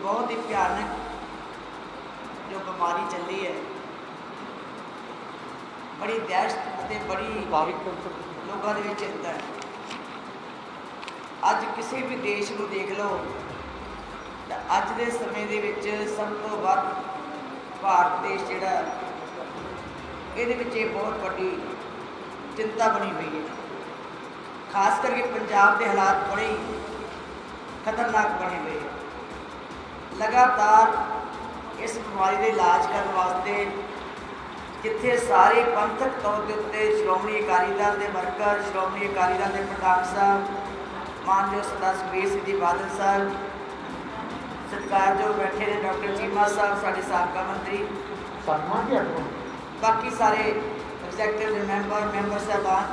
बहुत ही भयानक जो बीमारी चली है, बड़ी दहशत और बड़ी लोगों के चिंता है। अज किसी भी देश को देख लो तो अज के समय दे विच सब तो वध भारत देश जिहड़ा ये बहुत बड़ी चिंता बनी हुई है। खास करके पंजाब के हालात बड़े ही खतरनाक बने हुए हैं। लगातार इस बीमारी के इलाज करने वास्ते जिथे सारे पंथक तौर के उत्ते श्रोमणी अकाली दल के वर्कर, श्रोमणी अकाली दल के प्रधान साहब मानयोग सरदार सुखबीर सिंह जी बादल साहब, सत्कारयोग बैठे ने डॉक्टर चीमा साहब साडे साबका मंत्री, बाकी सारे एग्जैक्टिव मैंबर साहबान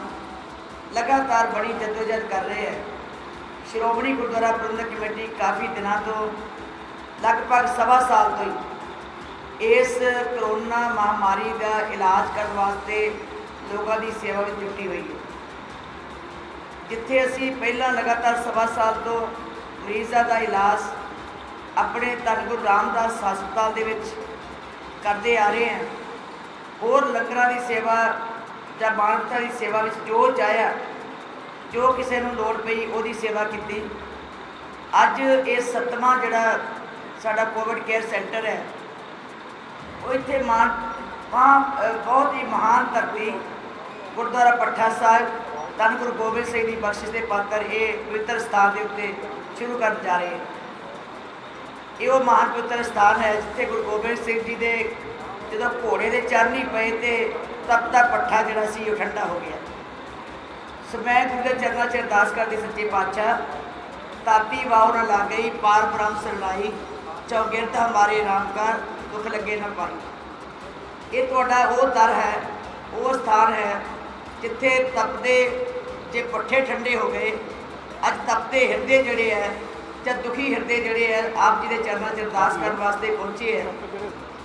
लगातार बड़ी जदोजहद कर रहे हैं। श्रोमणी गुरुद्वारा प्रबंधक कमेटी काफ़ी दिनों तो लगभग सवा साल तो ही इस करोना महामारी का इलाज करने वास्ते लोगों की सेवा में जुटी हुई है। जिथे असी पहला लगातार सवा साल तो मरीज़ों का इलाज अपने धन गुरु रामदास हस्पताल दे विच करते आ रहे हैं, और लंगरां की सेवा या मानवता की सेवा में जो चाहया, जो किसी को लोड़ पई उसकी सेवा की। अज ये 7वां जिहड़ा साडा कोविड केयर सेंटर है, वो इत्थे बहुत ही महान धरती गुरुद्वारा पट्ठा साहिब धन गुरु गोबिंद सिंह की बख्शिश के पात्र ये पवित्र स्थान के उत्ते शुरू कर जा रहे हैं। ये वो महान पवित्र स्थान है जिथे गुरु गोबिंद सिंह जी के जो घोड़े के चरण ही पे तो तपता पट्ठा जरा सी ठंडा हो गया। सो मैं गुरु के चरणों से अरदास करती सच्चे पातशाह, ताती वाव न ला गई पार ब्रह्म सरनाई, चौगिरद हमारे रामकार दुख लगे न पाई। ये थोड़ा वो दर है, वो स्थान है जिथे तपते जे पट्ठे ठंडे हो गए। अज तपते हिरदे जड़े है या दुखी हिरदे जड़े है आप जी के चरणों से अरदास करने वास्ते पहुँचे हैं।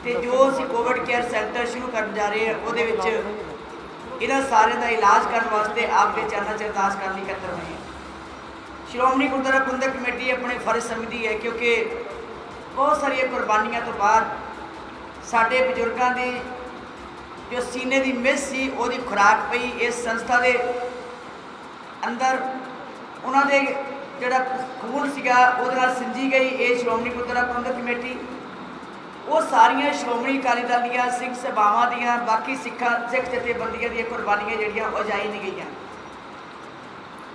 तो जो असी कोविड केयर सेंटर शुरू कर जा रहे हैं वो इन्होंने सारे का इलाज करने वास्ते आपके चरणों से अरदास करनी कर रहे हैं। श्रोमणी गुरुद्वारा प्रबंधक कमेटी अपने फर्ज समझती है, क्योंकि बहुत सारिया कुर्बानियों तो बाद साडे बजुर्गों की जो सीने की मिस सी वो खुराक पई इस संस्था के अंदर, उन्होंने जोड़ा खून सीगा उहदे नाल सिंजी गई ये श्रोमणी गुरुद्वारा प्रबंधक कमेटी। वो सारिया श्रोमणी अकाली दल दियां सिख सभावां दियां बाकी सिख जथेबंदियां दी कुर्बानियां जिहड़ियां वो जाई नहीं गई।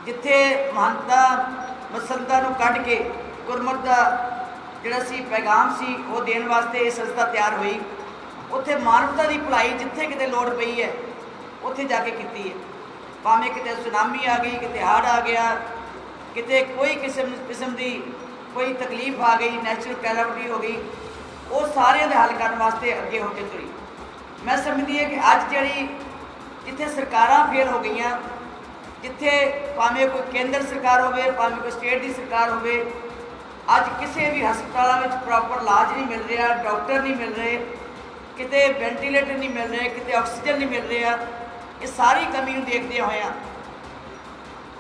जिथे महंता मसंतां नूं कढ के गुरमत का जिहड़ा सी पैगाम सी वो देण वास्ते ये संस्था तैयार हुई। उत्थे मानवता की भलाई जिथे किते लोड़ पई है उत्थे जाके कीती है। भावें किते सुनामी आ गई, किते हड़ आ गया, किते कोई किस्म की कोई तकलीफ आ गई, नैचुरल कैलामिटी हो गई, वो सारे हल करने वास्ते अगे होकर तुरी। मैं समझती है कि अज जी जिथे सरकारां फेल हो गई, जिथे भावें कोई केंद्र सरकार हो, भावें कोई स्टेट की सरकार हो, अज किसी भी हस्पतालों में प्रॉपर इलाज नहीं मिल रहा, डॉक्टर नहीं मिल रहे, किते वेंटीलेटर नहीं मिल रहे, किते ऑक्सीजन नहीं मिल रहा। ये सारी कमी देखते हुए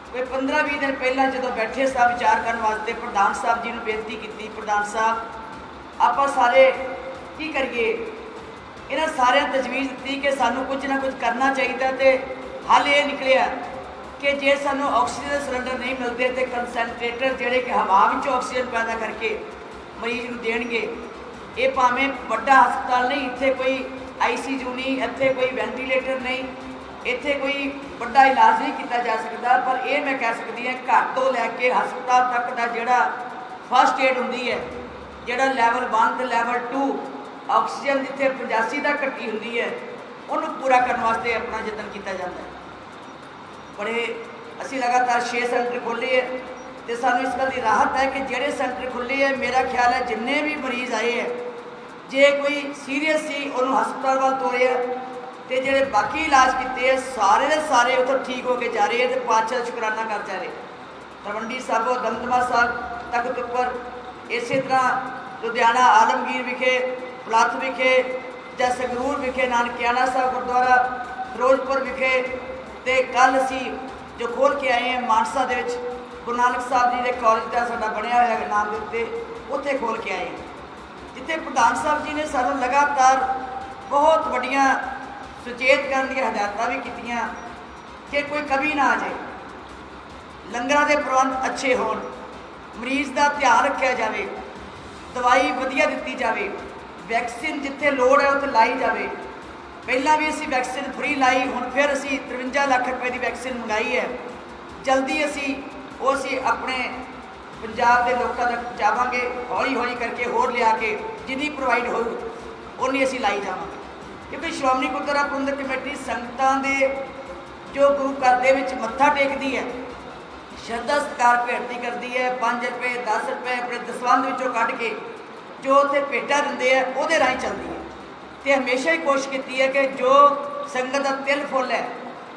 कोई 15-20 दिन पहला जो बैठे साहब विचार करने वास्ते प्रधान साहब जी ने बेनती की, प्रधान साहब आप सारे की करिए, इन्होंने सारे तजवीज़ दी कि सानू कुछ ना कुछ करना चाहिए। तो हल ये निकलिया कि जे सानू ऑक्सीजन सिलेंडर नहीं मिलते तो कंसनट्रेटर जोड़े कि हवा में ऑक्सीजन पैदा करके मरीज को देंगे। ये भावें बड़ा हस्पताल नहीं, इत्थे कोई ICU नहीं, इत्थे कोई वेंटीलेटर नहीं, इत्थे कोई बड़ा इलाज नहीं किया जा सकता, पर यह मैं कह सकती हाँ घर तो लैके हस्पताल तक का जोड़ा फर्स्ट एड होंगी है, जोड़ा लैवल 1 तो लैवल 2 ऑक्सीजन जिथे 85 तक घटी होंगी है, उन्होंने पूरा करने वास्ते अपना यतन किया जाता है। बड़े असी लगातार 6 सेंटर खोले है, तो सानू इस गल की राहत है कि जोड़े सेंटर खुले है, मेरा ख्याल है जिन्ने भी मरीज़ आए हैं, जे कोई सीरीयस सी उन्होंने हस्पताल वाल तोड़े, तो जोड़े बाकी इलाज किए सारे के सारे उधर ठीक होकर जा रहे हैं, तो पातशाह शुकराना कर जा रहे। तलवंडी साहब दमदमा साहब तख्त उपर, इस तरह लुधियाना आलमगीर विखे, पलथ विखे, ਜਾਂ ਸੰਗਰੂਰ विखे नानकियाना साहब गुरुद्वारा, फिरोजपुर विखे, तो कल असी जो खोल के आए हैं मानसा दे विच गुरु नानक साहब जी के कॉलेज का साडा बनया होया नाम के उत्ते उत्थे खोल के आए, जिथे प्रधान साहब जी ने सानू लगातार बहुत वड्डियां सुचेत करन दी हदायतां भी कीतियां कि कोई कमी ना आ जाए, लंगरां दे प्रबंध अच्छे होण, मरीज़ का ध्यान रखा जाए, दवाई वधिया दी जाए, वैक्सीन जिथे लोड़ है उत्थे लाई जाए। पहला भी असी वैक्सीन फ्री लाई, हुण फिर असी 53 लाख रुपए की वैक्सीन मंगाई है। जल्दी असी अपने पंजाब के लोगों तक पहुँचावांगे, हौली हौली करके होर लिया के जिन्नी प्रोवाइड हो उन्नी असी लाई जावांगे, क्योंकि श्रोमणी गुरुद्वारा प्रबंधक कमेटी संगतां दे जो गुरु घर दे विच मत्था टेकदी है, श्रद्धा सत्कार भेंट करती है, 5 रुपए 10 रुपए अपने दसवंध विचों कढ़ के जो उत्थे भेटा दिंदे है उहदे राही चलती है। तो हमेशा ही कोशिश की है कि जो संगत का तिल फुल है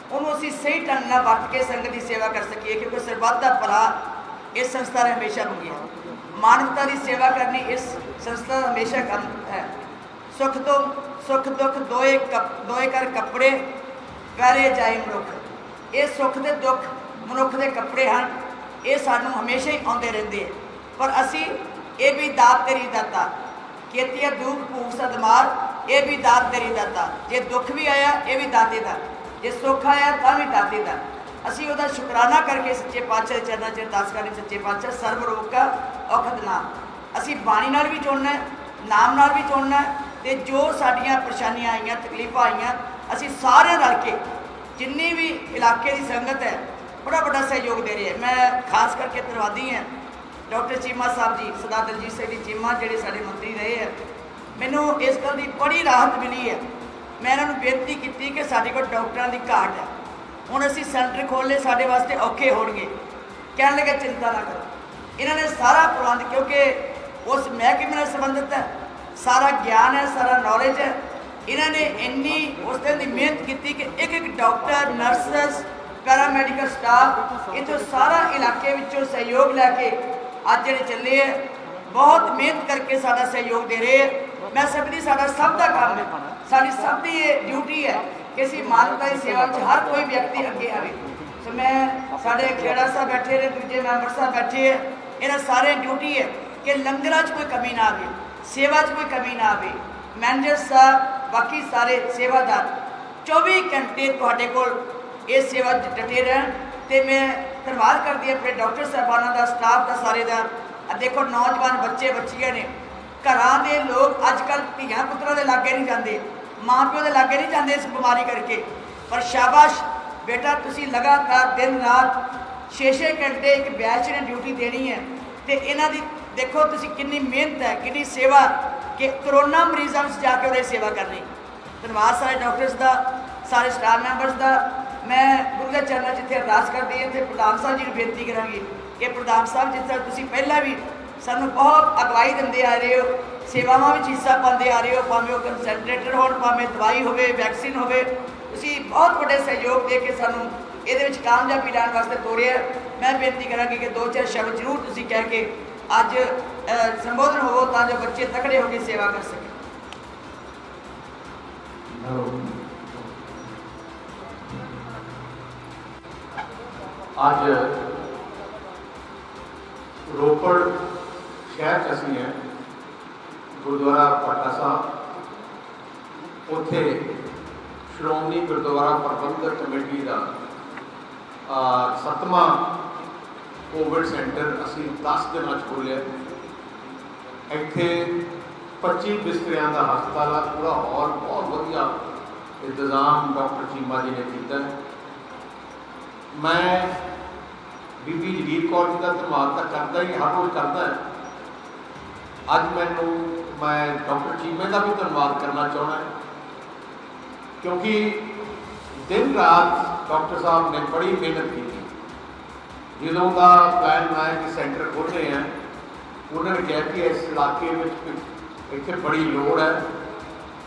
उन्होंने असी सही ढंग नाल वरत के संगत की सेवा कर सकीए, क्योंकि सरबत का भला इस संस्था ने हमेशा मंगिया, मानवता की सेवा करनी इस संस्था का हमेशा काम है। सुख दुख दोए कर कपड़े पैरे जाए मनुख, ये सुख के दुख मनुख के कपड़े हैं, ये सानू हमेशा ही आते रहते हैं। पर असी ये भी दात तेरी दाता, खेती दुख भूख सदमार, ये भी दात तेरी दाता। जे दुख भी आया ये भी दाते का, जे सुख आया तो भी दाते का। असी उसका शुकराना करके सच्चे पातशाह के चरणों च अरदास करनी, सच्चे पातशाह सर्व रोग का औखद नाम। असी बाणी नाल भी जोड़ना है, नाम नाल भी जोड़ना है, तो जो साड़ियाँ परेशानियाँ आईयां तकलीफां आईयां असी सारे रल के जिन्नी भी इलाके की संगत है बड़ा बड़ा सहयोग दे रही है। मैं खास करके धन्यवादी हैं डॉक्टर चीमा साहब जी, सरदार दलजीत सिंह जी चीमा जिहड़े साडे मंत्री रहे हैं। मैनू इस गल की बड़ी राहत मिली है। मैं इन्होंने बेनती की कि साडे कोल डॉक्टरां दी घाट है, हुण असीं सेंटर खोलने साडे वास्ते औखे होणगे, कहण लगे चिंता ना करो। इन्होंने सारा प्रबंध, क्योंकि उस महकमे नाल संबंधित है, सारा ज्ञान है, सारा नॉलेज है। इन्होंने इन्नी उस दिन की मेहनत की कि एक एक डॉक्टर नर्सिस पैरामैडिकल स्टाफ इतों सारा इलाके विचों सहयोग लैके अज जिहड़े चले है बहुत मेहनत करके साडा सहयोग दे रहे हैं। मैं समझदी साडा सब का काम है, साडी सब की ये ड्यूटी है कि असीं मानवता की सेवा में हर कोई व्यक्ति अगे आवे। सो मैं साडे खेड़ा साहब बैठे ने, दूजे मैंबर साहब बैठे हैं, इन्हां सारे ड्यूटी है कि लंगरां च कोई कमी ना आवे, सेवा च कोई कमी ना आवे। मैनेजर साहब बाकी सारे सेवादार 24 घंटे तुहाडे कोल ये सेवा डटे रहन। तो मैं धन्यवाद करती अपने डॉक्टर साहबाना का, स्टाफ का, सारे का। देखो नौजवान बच्चे बच्चियां ने, घरां दे लोग अजकल धियां पुत्तरां दे लागे नहीं जाते, माँ प्यो के लागे नहीं जाते इस बीमारी करके। पर शाबाश बेटा, तुसी लगातार दिन रात 6-6 घंटे एक बैच ने ड्यूटी देनी है। तो इन्हां दी देखो तुसी कितनी मेहनत है, कितनी सेवा कि कोरोना मरीजों में जाके उन्हें सेवा करनी। धन्यवाद सारे डॉक्टर्स का, सारे स्टाफ मैंबर्स का। मैं गुरु के चरणों जिथे अरदास करती है तो प्रधान साहब जी को बेनती करांगी कि प्रधान साहब जिस तरह तुसी पहला भी सानू बहुत अगवाई देंदे आ रहे हो, सेवावां विच हिस्सा पाते आ रहे हो, भावें वो कंसनट्रेटर हो, भावें दवाई हो, वैक्सीन हो, तुसी बहुत बड़े सहयोग दे के सानू ये कामयाबी लैन वास्ते तोड़िया। मैं बेनती करांगी कि 2-4 शब्द जरूर तुसी कह के अज संबोधन हो ताकि बच्चे तकड़े होकर सेवा कर सकें। अज रोपड़ शहर च असीं हैं, गुरुद्वारा पाटा साहब, उत्थे श्रोमणी गुरुद्वारा प्रबंधक कमेटी का 7वां कोविड सेंटर असीं 10 दिन खोलिया। इत्थे 25 बिस्तरियां का हस्पताल है, पूरा हॉल बहुत वधिया इंतजाम डॉक्टर चीमा जी ने किया। मैं बीबी जगीर कौर जी का धन्यवाद तो करता ही, हर रोज़ करता है। अज मैं डॉक्टर चीमे का भी धन्यवाद करना चाहना है, क्योंकि दिन रात डॉक्टर साहब ने बड़ी मेहनत की। ਜਦੋਂ का प्लान बनाया कि सेंटर खोलने हैं, उन्होंने कहा कि इस इलाके में इतने बड़ी लोड़ है,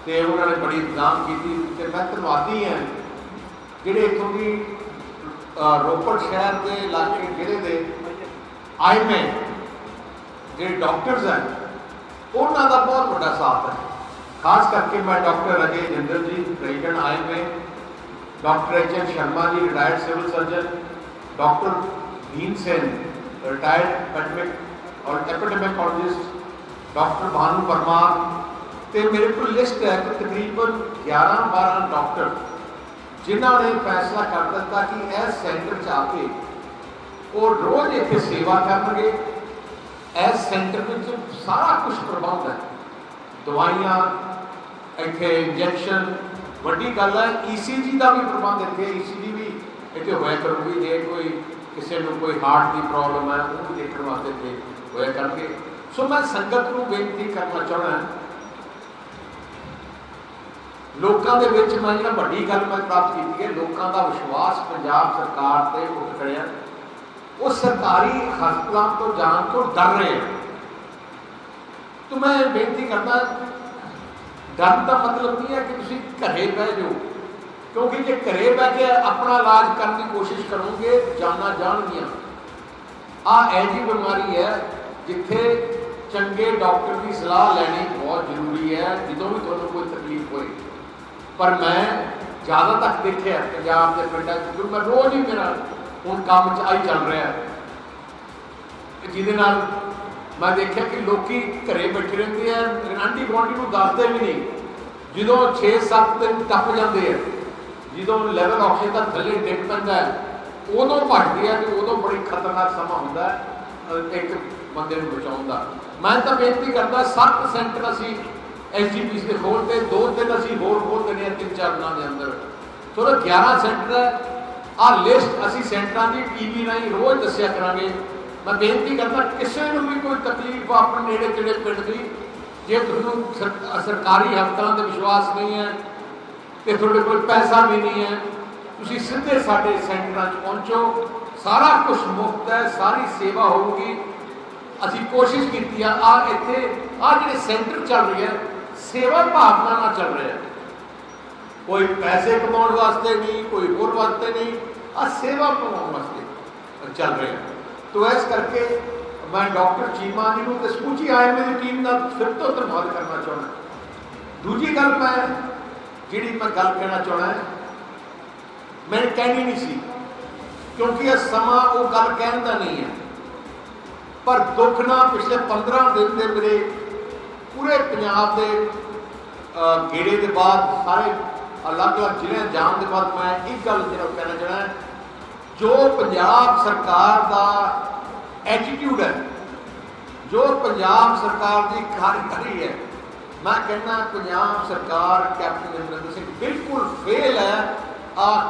तो उन्होंने बड़ी इंतजाम की। मैं धन्यवादी हाँ जोड़े इतों की रोपड़ शहर के इलाके जिले के आईएमए जो डॉक्टर्स हैं, उन्हों का बहुत बड़ा साथ है। खास करके मैं doctor Ajay Jindal ji president IMA, doctor HN Sharma ji retired civil surgeon, doctor Bhim Sen retired epidemiologist doctor Bhanu Parmar, तो मेरे को लिस्ट है कि तकरीबन 11-12 डॉक्टर जिन्होंने फैसला कर दिता कि इस सेंटर आके वो रोज़ इतने सेवा करेंगे। इस सेंटर में सारा कुछ प्रबंध है, दवाइयाँ इतने इंजैक्शन, वड्डी गल है ECG का भी प्रबंध इतने, ECG भी इतने होया करूँगी। जे कोई किसी को कोई हार्ट की प्रॉब्लम है वो भी देखने वास्ते इतने होया करेंगे। सो मैं संगत को बेनती करना चाहना, लोगों के विच मैं जो वड्डी गल मैं प्राप्त की है, लोगों का विश्वास पंजाब सरकार से उठ खड़िया। वो सरकारी हस्पतालों तो जाने तो डर रहे हैं। तो मैं बेनती करता, डर का मतलब नहीं है कि तुम घरे बह जाओ, क्योंकि जो घरे बह के अपना इलाज करने की कोशिश करोगे जाना जाएगियां। ऐसी बीमारी है जिथे चंगे डॉक्टर की सलाह लैनी बहुत जरूरी है जो भी थोड़ा कोई तकलीफ होए। पर मैं ज़्यादा तक देखा पंजाब के पिंडा, क्योंकि मैं रोज़ ही मेरा हूँ काम आई चल रहा है, जिदे मैं देखा कि लोग घरे बैठे रहते हैं, आंटी गुआंढी को दसते भी नहीं। जो 6-7 दिन टप जाते हैं, जो लैवल ऑक्सीजन का थले डिग पैंदा है उदों भटती है, तो उदों बड़ी खतरनाक समा होंदा है एक बंदे को बचाने का। मैं तो बेनती करता 7 सेंटर असी SGPC के खोलते, 2-3 असी होर खोल देने 3-4 दिनों के अंदर, चलो 11 सेंटर है। लिस्ट असी सेंटरों की TV राही रोज़ दसिया करांगे। मैं बेनती करता किसी को भी कोई तकलीफ अपने नेड़े तेड़े पिंड की, जे तुहानूं सरकारी हस्पतालों से विश्वास नहीं है तो थोड़े कोल पैसा भी नहीं है, तुसीं सीधे साडे सेंटरों पहुँचो, सारा कुछ मुफ्त है, सारी सेवा होगी। असी कोशिश की इत्थे जिहड़े सेंटर चल रही है सेवा भावना ना चल रहे हैं, कोई पैसे कमाने वास्ते नहीं, कोई होर वास्ते नहीं, सेवा कमाने वास्ते चल रहे हैं। तो इस करके मैं डॉक्टर चीमा जी को समूची आए मेरी टीम का फिर तो धन्यवाद करना चाहना। दूजी गल मैं गल कहना चाहना है, मैंने कहनी नहीं सी, क्योंकि यह समा वो गल कहने का नहीं है। पर दुख ना पिछले 15 दिन के मेरे पूरे पंजाब के गेड़े के बाद सारे अलग अलग जिले जाने के बाद मैं एक गल कहना चाहना है, जो पंजाब सरकार का एटीट्यूड है, जो पंजाब सरकार की कारीगरी है, मैं कहना पंजाब सरकार कैप्टन अमरिंदर सिंह बिल्कुल फेल है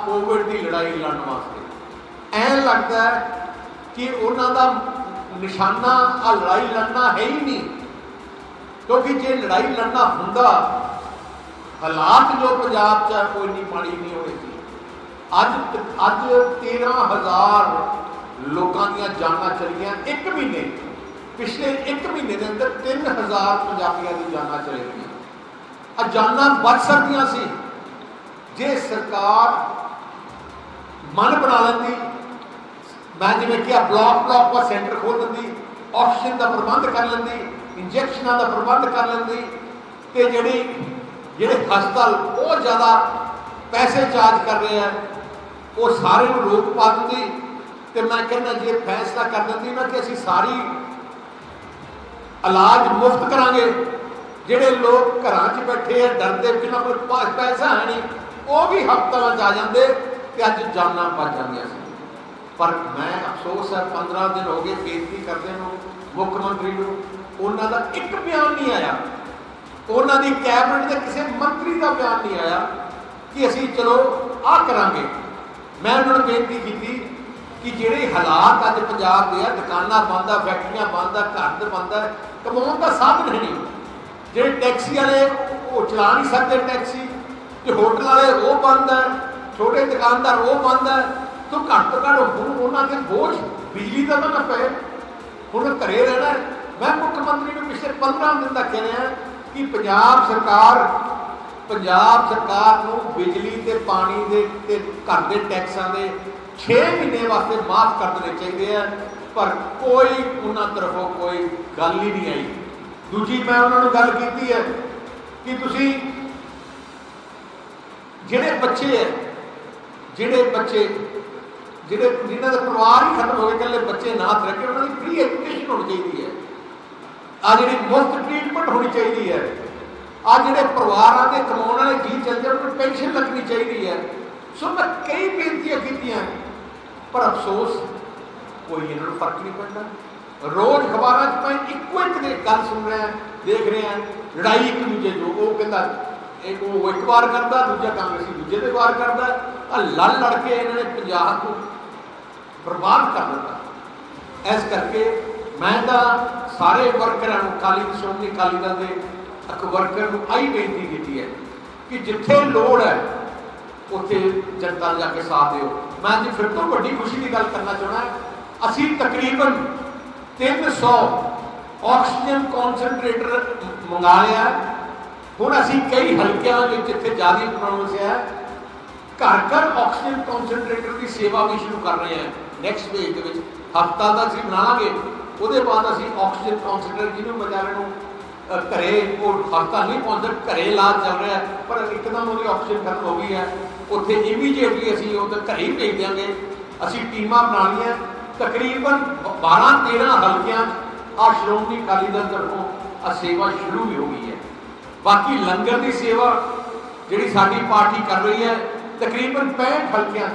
कोविड की लड़ाई लड़ने वास्ते। ऐ लगता है कि उन्होंने निशाना लड़ाई लड़ना है ही नहीं, क्योंकि जे लड़ाई लड़ना होंदा हालात जो पंजाब च कोई नहीं माड़ी नहीं होनी थी। अज 13,000 लोगों दी जाना चलियां एक महीने, पिछले एक महीने के अंदर 3,000 पंजाबियों की जाना चली गई। जाना बच सकदियां सी जे सरकार मन बना लेंदी। मैं जिवें कि ब्लॉक पर सेंटर खोल देंदी, ऑक्सीजन का प्रबंध कर लेंदी, इंजैक्शनों का प्रबंध कर लेंदी, तो ਜਿਹੜੇ हस्पताल बहुत ज़्यादा पैसे चार्ज कर रहे हैं वो सारे रोक पा दी। तो मैं कहना जे फैसला कर देती ना कि असी सारी इलाज मुफ्त करांगे, ਜਿਹੜੇ लोग घर च बैठे हैं डरते जिन्होंने कोल पास पैसा है नहीं वो भी हस्पताल आ जाते तो अज जाना बच जांदियां सी। पर मैं अफसोस है 15 दिन हो गए बेनती करते मुख्यमंत्री को, उन्होंने एक बयान नहीं आया, उन्होंने कैबिनेट के किसी मंत्री का बयान नहीं आया कि असी चलो आ करांगे। मैं उन्होंने बेनती की कि ਜਿਹੜੇ हालात अज पंजाब के दुकाना बंद है, फैक्ट्रियां बंद है, घर बंद है, कमाने का साधन है नहीं। जो टैक्सी वाले वो चला नहीं सकते टैक्सी, जो होटल वाले वो बंद है, छोटे दुकानदार वो बंद है। तो घट तो घट हूँ उन्होंने बोझ बिजली का ना पे, हूँ घरे रहना। मैं मुख्यमंत्री को पिछले 15 दिन तक कह रहा कि पंजाब सरकार को बिजली के पानी के घर के टैक्सा के 6 महीने वास्ते माफ कर देने चाहिए हैं, पर कोई उन्होंने तरफों कोई गल ही नहीं आई। दूजी मैं उन्होंने गल की है कि तुसी जिहड़े बच्चे जिन्हों के परिवार ही खत्म हो गए, कल्ले बच्चे नाथ रखे, उन्होंने फ्री एजुकेशन होनी चाहिए है, आ जी मुफ्त ट्रीटमेंट होनी चाहिए है, आ जो परिवार के कमाने वाले जी चल जाए उन्हें पेंशन लगनी चाहिए है। सो मैं कई बेनतियां की, पर अफसोस कोई इन्होंने फर्क नहीं पड़ता। रोज अखबार मैं इको एक गल सुन रहे हैं, देख रहे हैं, लड़ाई एक दूजे जो वो कहता एक बार करता, दूजा कांग्रेसी दूजे के वार करता, लड़ लड़ के इन्होंने पंजाब को बर्बाद कर दिता। इस करके मैं तो सारे वर्करां अकाली श्रोमणी अकाली दल के एक वर्कर को आई बेनती की है कि जिथे लोड़ है उत्थे जनता जाके साथ दो। मैं अभी फिर तो बड़ी खुशी की गल करना चाहना, असी तकरीबन 300 ऑक्सीजन कॉन्सनट्रेटर मंगा लिया। हुण असी कई हल्कियां जिथे ज़्यादा प्रॉब्लम है घर घर ऑक्सीजन कॉन्सनट्रेटर की सेवा भी शुरू कर रहे हैं। नैक्सट फेज के हफ्ता का असीं बनावांगे, उसके बाद असीं ऑक्सीजन कॉन्सनट्रेटर जिन्होंने बेचारे घरे वो हफ्ता नहीं पहुँचता, घरे इलाज चल रहा है, पर एकदम वो ऑक्सीजन खत्म हो गई है, उत्थे इमीजिएटली असीं उधर घर ही भेज देंगे। असीं टीमां बना लिया, तकरीबन 12-13 हल्कियां आ श्रोमणी अकाली दल तरफों आ सेवा शुरू भी हो गई है। बाकी लंगर की सेवा जिहड़ी साडी पार्टी कर रही है, तकरीबन 65 हल्कियां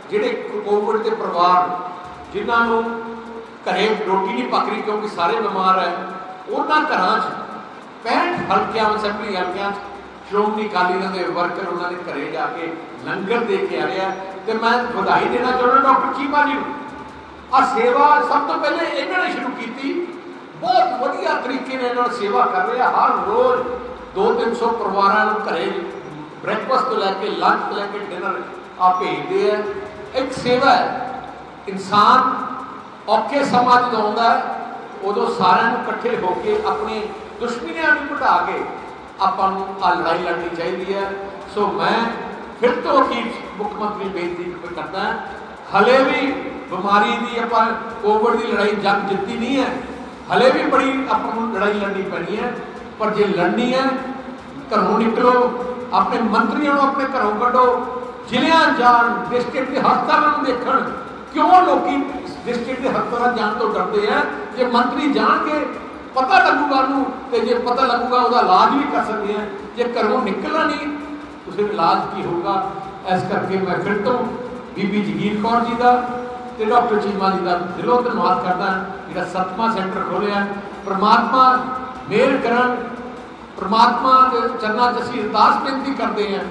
जिहड़े कोविड के परिवार जिन्होंने घरे रोटी नहीं पक रही क्योंकि सारे बीमार है, उन्होंने घर 65 हल्कियां असैंबली हल्कियां श्रोमणी अकाली दल के वर्कर उन्होंने घरे जाके लंगर दे के आ रहे हैं। तो मैं बधाई देना चाहना डॉक्टर चीमा जी को, आ सेवा सब तो पहले इन्होंने शुरू की, बहुत वधिया तरीके ने इन्होंने सेवा कर रहे हैं। हर रोज 200-300 परिवारों घरे ब्रेकफास्ट तो लैके लंच तो लैके डिनर आप भेजते हैं। एक सेवा है। इंसान औखे समा जो आता है उदों सारे इकट्ठे होकर अपनी दुश्मनियां भी घटा के आपां आ लड़ाई लड़नी चाहिए है। सो मैं फिर तो अखीर मुख्यमंत्री बेनती करता है, हले भी बीमारी की आप कोविड की लड़ाई जंग जितनी नहीं है, हले भी बड़ी अपन लड़ाई लड़नी पैनी है, पर जे लड़नी है घरों निकलो, अपने मंत्रियों अपने घरों कढ़ो, जिलियां जान, डिस्ट्रिक्ट के हस्पतालों देखण, क्यों लोग डिस्ट्रिक्ट के हस्पताल जान तो डरते हैं। जे मंत्री जाएंगे पता लगूगा उन्होंने, तो जे पता लगूगा उसका इलाज भी कर सकते हैं। जे घरों निकलना नहीं तो फिर इलाज की होगा। इस करके मैं फिर तो बीबी जगीर कौर जी का तो डॉक्टर चीमा जी का दिलों धन्यवाद करता जो 7वां सेंटर खोलिया। परमात्मा मेहर करन, परमात्मा के चरणों च असीं अरदास बेनती करते हैं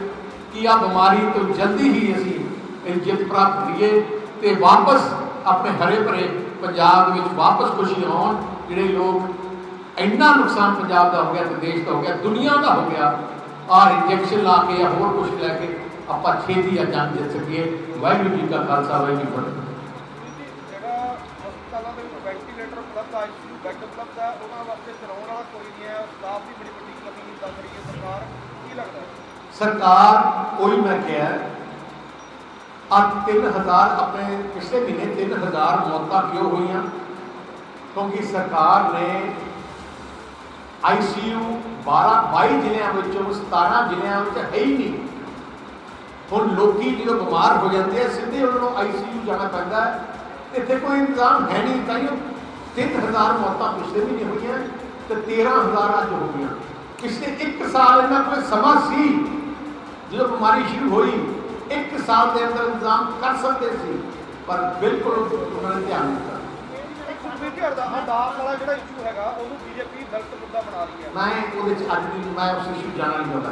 कि आ बीमारी तो जल्दी ही असीं जित प्राप्त करिए तो वापस अपने हरे भरे पंजाब में वापस खुशी आउण। जिहड़े लोग इन्ना नुकसान पंजाब का हो गया, तो देश का हो गया, दुनिया का हो गया, आ इंजैक्शन ला के या होर कुछ लैके आप छेती या जंग जित सकिए। वाहिगुरू जी का खालसा वाहिगुरू जी फतेह। वेंटीलेटर उपलब्ध, आईसीयू बैड उपलब्ध है, उन्होंने वास्ते चलाने वाला कोई नहीं है, स्टाफ की बड़ी बड़ी कमी दस रही है सरकार, की लगता है? सरकार कोई मैं क्या अब 3000 अपने पिछले महीने 3000 मौतें क्यों हुई, क्योंकि सरकार ने आईसीयू 22 जिलों में 17 जिलों में है ही नहीं। हुण लोग जो बीमार हो जाते हैं सीधे उन्होंने आईसीयू जाना पैंदा है, इतने कोई इंतजाम है नहीं। ताइयों 3000 मौतें पिछले महीने हुई हैं तो 13000 अज हो गई। पिछले 1 साल इन्ना कोई समा सी जो बीमारी शुरू हुई, 1 साल के अंदर इंतजाम कर सकते थे, पर बिल्कुल उन्होंने ध्यान नहीं दिया। अरदास वाला जो इशू है बीजेपी गलत मुद्दा बना रही है, मैं उस इशू जाना नहीं चाहता।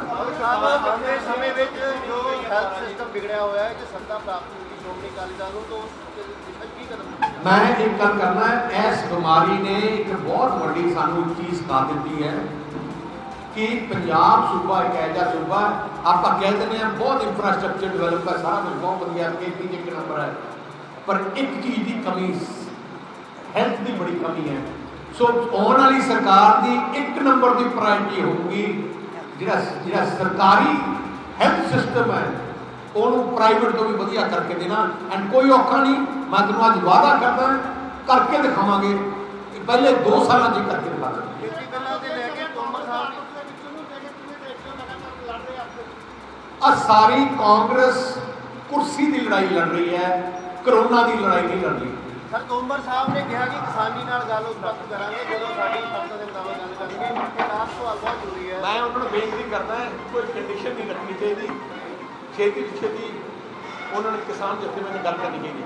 आने समय में जो हेल्थ सिस्टम बिगड़िया हुआ है कि सत्ता प्राप्त होगी श्रोमणी अकाली दल को, तो की कदम मैं एक गल करना है, इस बीमारी ने एक बहुत बड़ी सानू चीज़ सिखा दी है कि पंजाब सूबा एक ऐसा सूबा आप कह दें बहुत इंफ्रास्ट्रक्चर डिवेलप है, सारा कुछ बहुत बढ़िया, खेती एक नंबर है, पर एक चीज़ की कमी हेल्थ की बड़ी कमी है। सो आने वाली सरकार की 1 नंबर की प्रायोरिटी होगी जिहड़ा सरकारी हेल्थ सिस्टम है उन्होंने प्राइवेट तो भी वधिया करके देना। एंड कोई औखा नहीं, मैं तुम अज वादा करदा करके दिखावांगे, पहले 2 साल जी करके दिखा सारी कांग्रेस कुर्सी की लड़ाई लड़ रही है, ਕਰੋਨਾ ਦੀ ਲੜਾਈ ਨਹੀਂ ਲੜਨੀ। ਸਰ ਤੋਮਰ ਸਾਹਿਬ ਨੇ ਕਿਹਾ ਕਿ ਕਿਸਾਨੀ ਨਾਲ ਗੱਲ ਉਤਪਤ ਕਰਾਂਗੇ ਜਦੋਂ ਸਾਡੀ ਸੰਸਦ ਦੇ ਮੁਤਾਬਕ ਗੱਲ ਕਰਨਗੇ। ਇਹ ਲਾਸਟ ਸਵਾਲ ਬਹੁਤ ਜ਼ਰੂਰੀ ਹੈ। ਮੈਂ ਉਹਨਾਂ ਨੂੰ ਬੇਨਤੀ ਕਰਦਾ ਕੋਈ ਕੰਡੀਸ਼ਨ ਨਹੀਂ ਰੱਖਣੀ ਚਾਹੀਦੀ, ਛੇਤੀ ਤੋਂ ਛੇਤੀ ਉਹਨਾਂ ਨੇ ਕਿਸਾਨ ਜਥੇਬੰਦੀ ਨਾਲ ਗੱਲ ਕਰਨੀ ਚਾਹੀਦੀ।